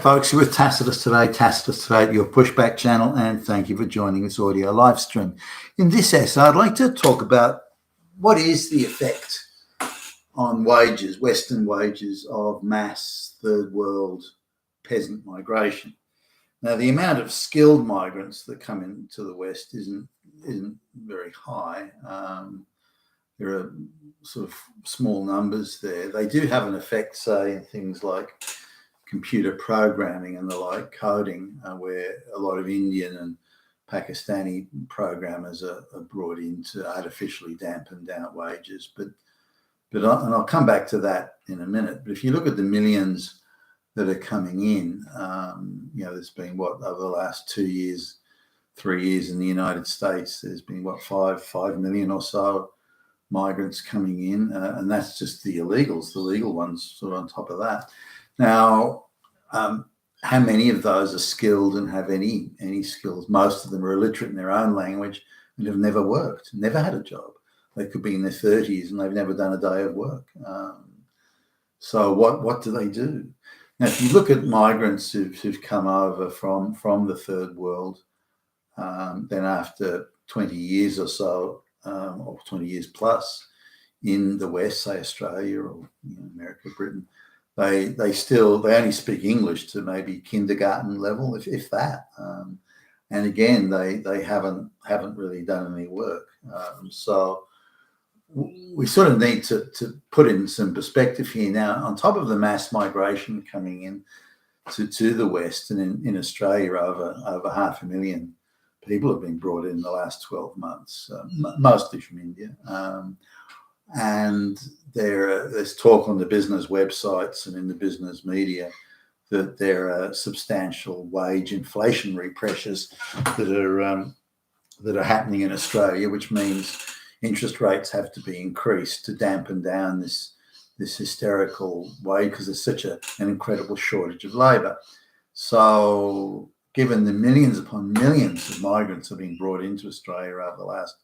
Folks, you're with Tacitus Today, your pushback channel, and thank you for joining this audio live stream. In this essay, I'd like to talk about what is the effect on wages, Western wages, of mass third world peasant migration. Now, the amount of skilled migrants that come into the West isn't very high. There are sort of small numbers there. They do have an effect, say, in things like computer programming and the like, coding, where a lot of Indian and Pakistani programmers are brought in to artificially dampen down wages. But and I'll come back to that in a minute. But if you look at the millions that are coming in, there's been over the last 2 years, 3 years in the United States, there's been 5 million or so migrants coming in, and that's just the illegals. The legal ones sort of on top of that. Now, how many of those are skilled and have any skills? Most of them are illiterate in their own language and have never worked, never had a job. They could be in their 30s and they've never done a day of work. So what do they do? Now, if you look at migrants who've come over from the third world, then after 20 years or so, or 20 years plus in the West, say Australia or America, Britain, they only speak English to maybe kindergarten level, if that. And again, they haven't really done any work. So we sort of need to put in some perspective here. Now, on top of the mass migration coming in to the West, and in Australia, over 500,000 people have been brought in the last 12 months, mostly from India. And there's talk on the business websites and in the business media that there are substantial wage inflationary pressures that are happening in Australia, which means interest rates have to be increased to dampen down this hysterical wage because there's such an incredible shortage of labour. So given the millions upon millions of migrants have been brought into Australia over the last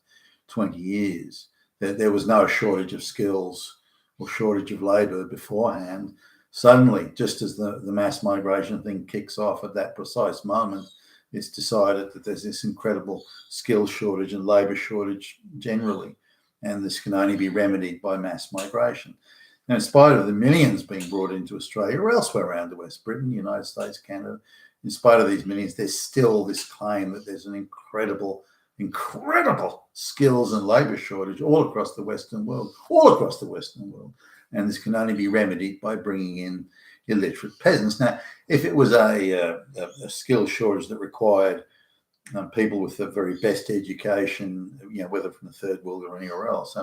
20 years, there was no shortage of skills or shortage of labour beforehand. Suddenly, just as the mass migration thing kicks off at that precise moment, it's decided that there's this incredible skill shortage and labour shortage generally, and this can only be remedied by mass migration. Now, in spite of the millions being brought into Australia or elsewhere around the West, Britain, United States, Canada, in spite of these millions, there's still this claim that there's an incredible skills and labour shortage all across the Western world, and this can only be remedied by bringing in illiterate peasants. Now, if it was a skill shortage that required people with the very best education, whether from the third world or anywhere else,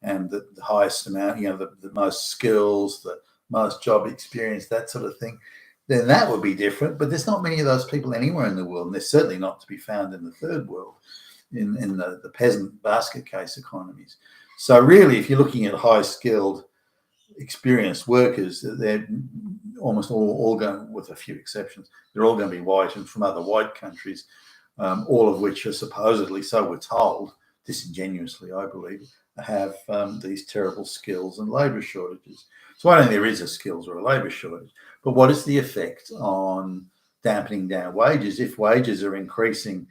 and the highest amount, the most skills, the most job experience, that sort of thing, then that would be different. But there's not many of those people anywhere in the world, and they're certainly not to be found in the third world, in the peasant basket case economies. So really, if you're looking at high skilled, experienced workers, they're almost all going, with a few exceptions, they're all going to be white and from other white countries, all of which are supposedly, so we're told, disingenuously, I believe, have these terrible skills and labour shortages. So I don't think there is a skills or a labour shortage. But what is the effect on dampening down wages? If wages are increasing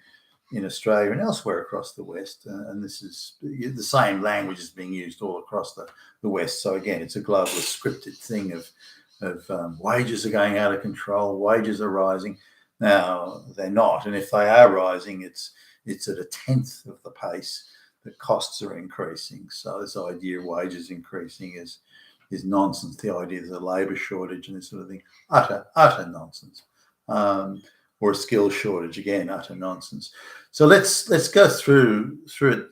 in Australia and elsewhere across the West, and this is the same language is being used all across the West. So again, it's a globalist scripted thing of wages are going out of control, wages are rising. Now, they're not, and if they are rising, it's at a tenth of the pace that costs are increasing. So this idea of wages increasing is nonsense. The idea there's a labour shortage and this sort of thing, utter nonsense. Or a skill shortage, again, utter nonsense. So let's go through it.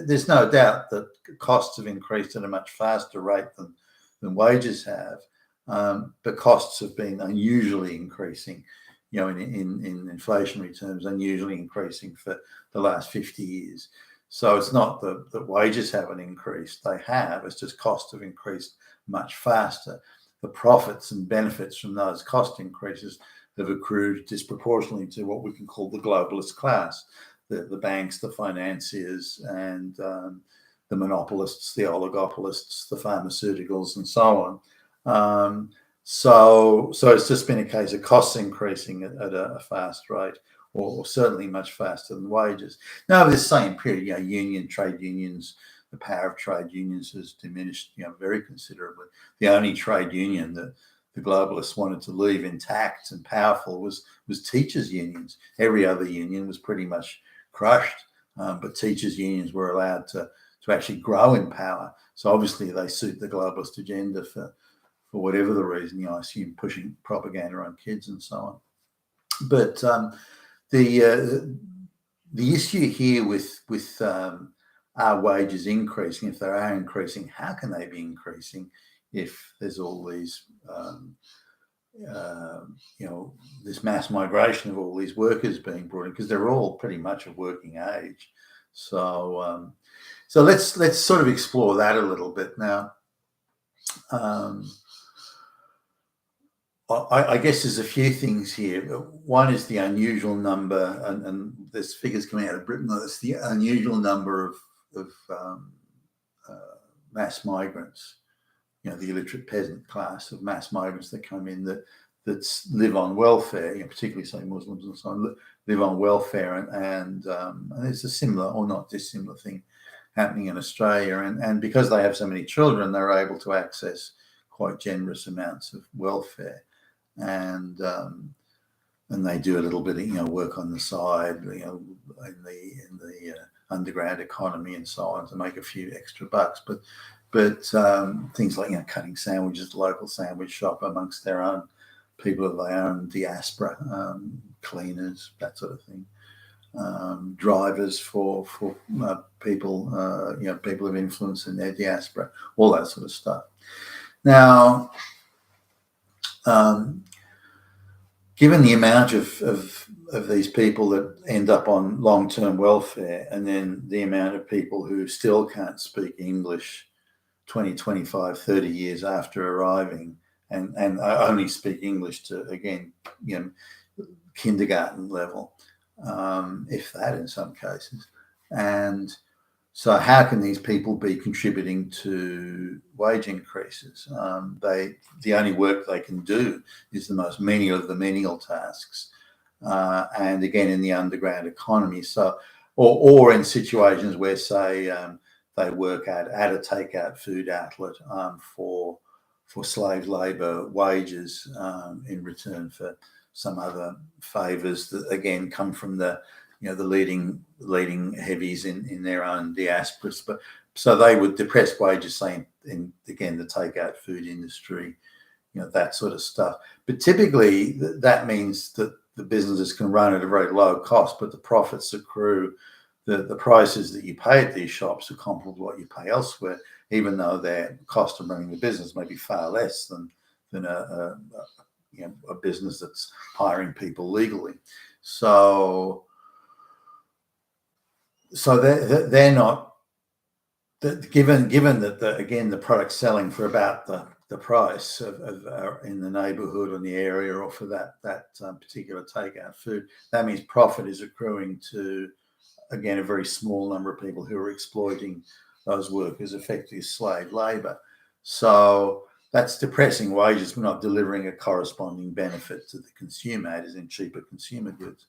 There's no doubt that costs have increased at a much faster rate than wages have, but costs have been unusually increasing, in inflationary terms, unusually increasing for the last 50 years. So it's not that wages haven't increased, they have, it's just costs have increased much faster. The profits and benefits from those cost increases have accrued disproportionately to what we can call the globalist class, the banks, the financiers, and the monopolists, the oligopolists, the pharmaceuticals, and so on. So it's just been a case of costs increasing at a fast rate, or certainly much faster than wages. Now, over this same period, trade unions, the power of trade unions has diminished, very considerably. The only trade union that the globalists wanted to leave intact and powerful was teachers' unions. Every other union was pretty much crushed, but teachers' unions were allowed to actually grow in power. So obviously they suit the globalist agenda for whatever the reason, I assume pushing propaganda on kids and so on. But the issue here with our wages increasing, if they are increasing, how can they be increasing if there's all these, this mass migration of all these workers being brought in, because they're all pretty much of working age. So let's sort of explore that a little bit now. I guess there's a few things here. One is the unusual number, and there's figures coming out of Britain. It's the unusual number of mass migrants, the illiterate peasant class of mass migrants that come in that live on welfare, particularly say Muslims and so on, live on welfare, and it's a similar or not dissimilar thing happening in Australia. And because they have so many children, they're able to access quite generous amounts of welfare. And they do a little bit of work on the side, in the underground economy and so on to make a few extra bucks. But things like cutting sandwiches at the local sandwich shop amongst their own people of their own diaspora, cleaners, that sort of thing, drivers for people, people of influence in their diaspora, all that sort of stuff. Now, given the amount of these people that end up on long-term welfare, and then the amount of people who still can't speak English 20, 25, 30 years after arriving, and only speak English to, again, kindergarten level, if that in some cases. And so how can these people be contributing to wage increases? The only work they can do is the most menial of the menial tasks, and again in the underground economy. So, or in situations where, say, they work at a takeout food outlet for slave labour wages in return for some other favours that again come from the leading heavies in their own diasporas. But so they would depress wages, say in again the takeout food industry, that sort of stuff. But typically that means that the businesses can run at a very low cost, but the profits accrue. The prices that you pay at these shops are comparable to what you pay elsewhere, even though their cost of running the business may be far less than a business that's hiring people legally. So they're not, given that again the product's selling for about the price of in the neighbourhood or in the area, or for that particular takeout food, that means profit is accruing to, again, a very small number of people who are exploiting those workers, effectively slave labour. So that's depressing wages. We're not delivering a corresponding benefit to the consumer, as in cheaper consumer goods.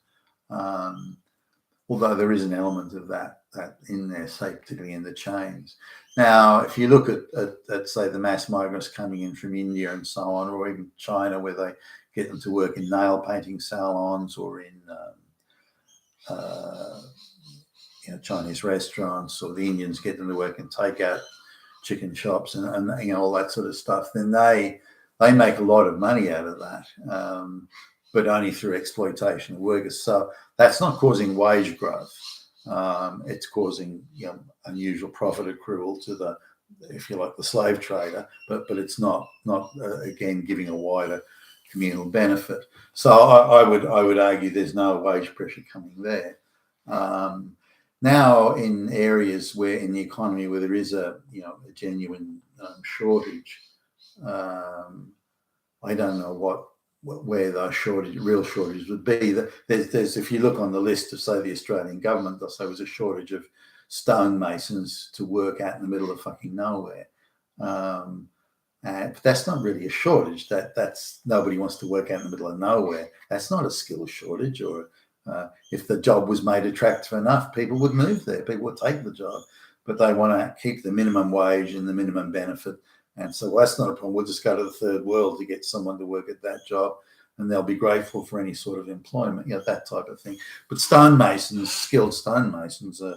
Although there is an element of that in there, say, particularly in the chains. Now, if you look at say, the mass migrants coming in from India and so on, or even China, where they get them to work in nail painting salons or in Chinese restaurants, or the Indians get them to work in takeout chicken shops and all that sort of stuff, then they make a lot of money out of that. But only through exploitation of workers. So that's not causing wage growth. It's causing unusual profit accrual to the, if you like, the slave trader. But it's not again giving a wider communal benefit. So I would argue there's no wage pressure coming there. Now in areas where in the economy where there is a genuine shortage, I don't know where those real shortages would be. There's if you look on the list of, say, the Australian government, they'll say there was a shortage of stonemasons to work out in the middle of fucking nowhere. But that's not really a shortage. That's nobody wants to work out in the middle of nowhere. That's not a skill shortage. Or if the job was made attractive enough, people would move there. People would take the job, but they want to keep the minimum wage and the minimum benefit. And so that's not a problem. We'll just go to the third world to get someone to work at that job, and they'll be grateful for any sort of employment, that type of thing. But stonemasons, skilled stonemasons, are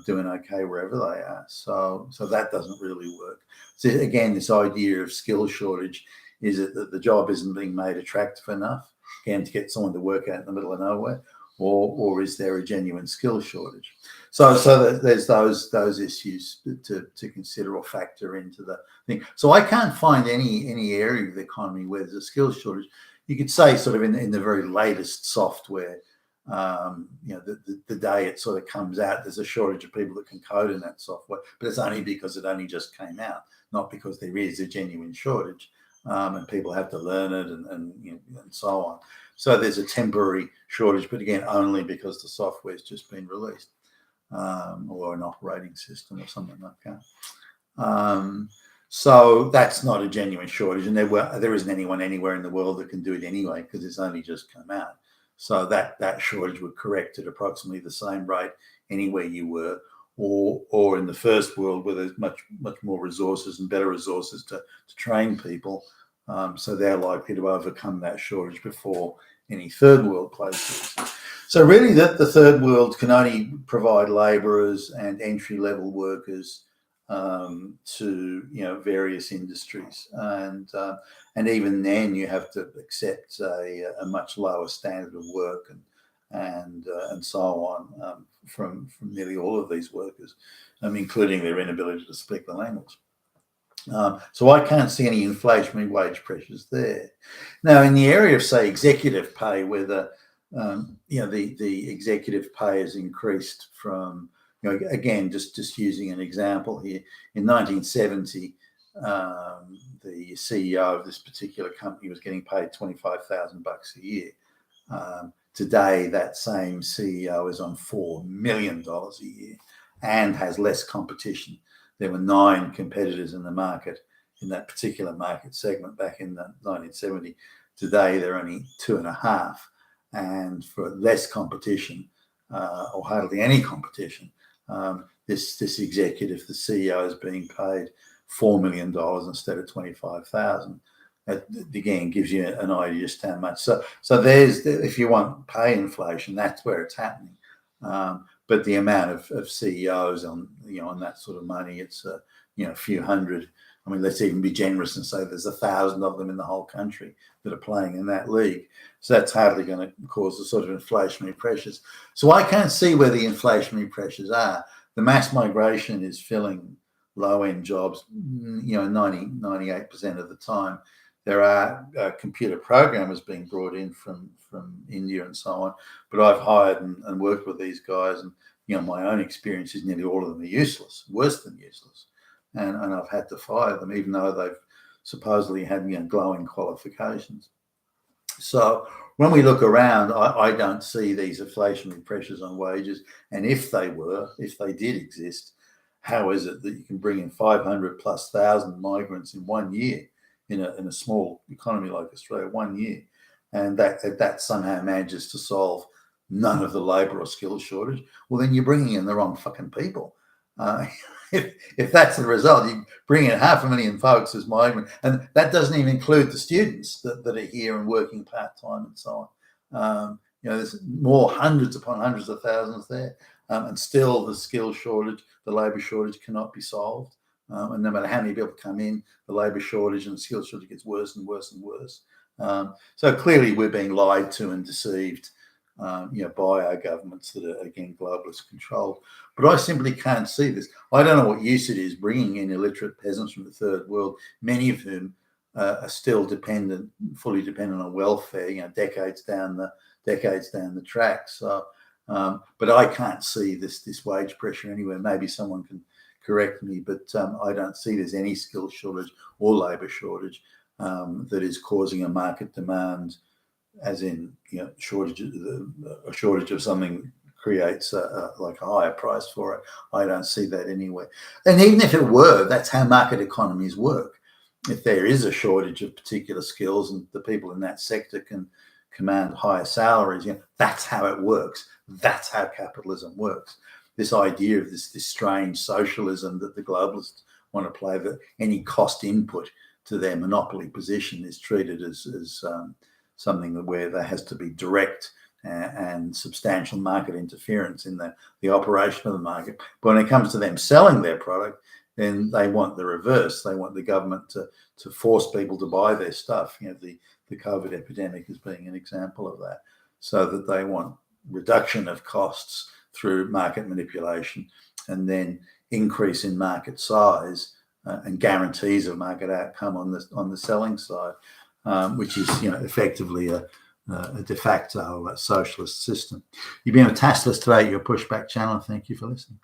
doing okay wherever they are. So that doesn't really work. So again, this idea of skill shortage is that the job isn't being made attractive enough, again, to get someone to work out in the middle of nowhere, or is there a genuine skill shortage? So there's those issues to consider or factor into the thing. So I can't find any area of the economy where there's a skill shortage. You could say sort of in the very latest software, the day it sort of comes out, there's a shortage of people that can code in that software, but it's only because it only just came out, not because there is a genuine shortage, and people have to learn it and so on. So there's a temporary shortage, but again, only because the software's just been released, or an operating system or something like that. So that's not a genuine shortage, and there isn't anyone anywhere in the world that can do it anyway because it's only just come out. So that shortage would correct at approximately the same rate anywhere you were, or in the first world where there's much more resources and better resources to train people. So they're likely to overcome that shortage before any third world places. So really the third world can only provide labourers and entry-level workers to various industries, and even then you have to accept a much lower standard of work and so on from nearly all of these workers, including their inability to speak the language. So I can't see any inflationary wage pressures there. Now, in the area of, say, executive pay, where the executive pay has increased from, again, just using an example here, in 1970, the CEO of this particular company was getting paid $25,000 a year. Today, that same CEO is on $4 million a year and has less competition. There were 9 competitors in the market, in that particular market segment back in the 1970. Today, there are only 2.5. And for less competition, or hardly any competition, this executive, the CEO, is being paid $4 million instead of $25,000. That again gives you an idea just how much. So there's, if you want pay inflation, that's where it's happening. But the amount of CEOs on that sort of money, it's a few hundred. I mean, let's even be generous and say there's 1,000 of them in the whole country that are playing in that league. So that's hardly going to cause the sort of inflationary pressures. So I can't see where the inflationary pressures are. The mass migration is filling low-end jobs, 98% of the time. There are computer programmers being brought in from India and so on, but I've hired and worked with these guys, and my own experience is nearly all of them are useless, worse than useless, and I've had to fire them even though they've supposedly had glowing qualifications. So when we look around, I don't see these inflationary pressures on wages, and if they did exist, how is it that you can bring in 500,000+ migrants in 1 year? In a small economy like Australia, 1 year, and that somehow manages to solve none of the labour or skill shortage, well, then you're bringing in the wrong fucking people. If that's the result, you bring in 500,000 folks as migrants, and that doesn't even include the students that are here and working part-time and so on. There's more, hundreds upon hundreds of thousands there, and still the skill shortage, the labour shortage cannot be solved. And no matter how many people come in, the labour shortage and the skill shortage gets worse and worse and worse. So clearly we're being lied to and deceived, by our governments that are, again, globalist controlled. But I simply can't see this. I don't know what use it is bringing in illiterate peasants from the third world, many of whom are still fully dependent on welfare, decades down the track. So, but I can't see this wage pressure anywhere. Maybe someone can correct me, but I don't see there's any skill shortage or labour shortage that is causing a market demand, as in a shortage of something creates like a higher price for it. I don't see that anywhere. And even if it were, that's how market economies work. if there is a shortage of particular skills and the people in that sector can command higher salaries, that's how it works. That's how capitalism works. This idea of this strange socialism that the globalists want to play, that any cost input to their monopoly position is treated as something where there has to be direct and substantial market interference in the operation of the market. But when it comes to them selling their product, then they want the reverse. They want the government to force people to buy their stuff. The COVID epidemic as being an example of that, so that they want reduction of costs through market manipulation, and then increase in market size and guarantees of market outcome on the selling side, which is effectively a de facto socialist system. You've been a Tassless today, your Pushback channel. Thank you for listening.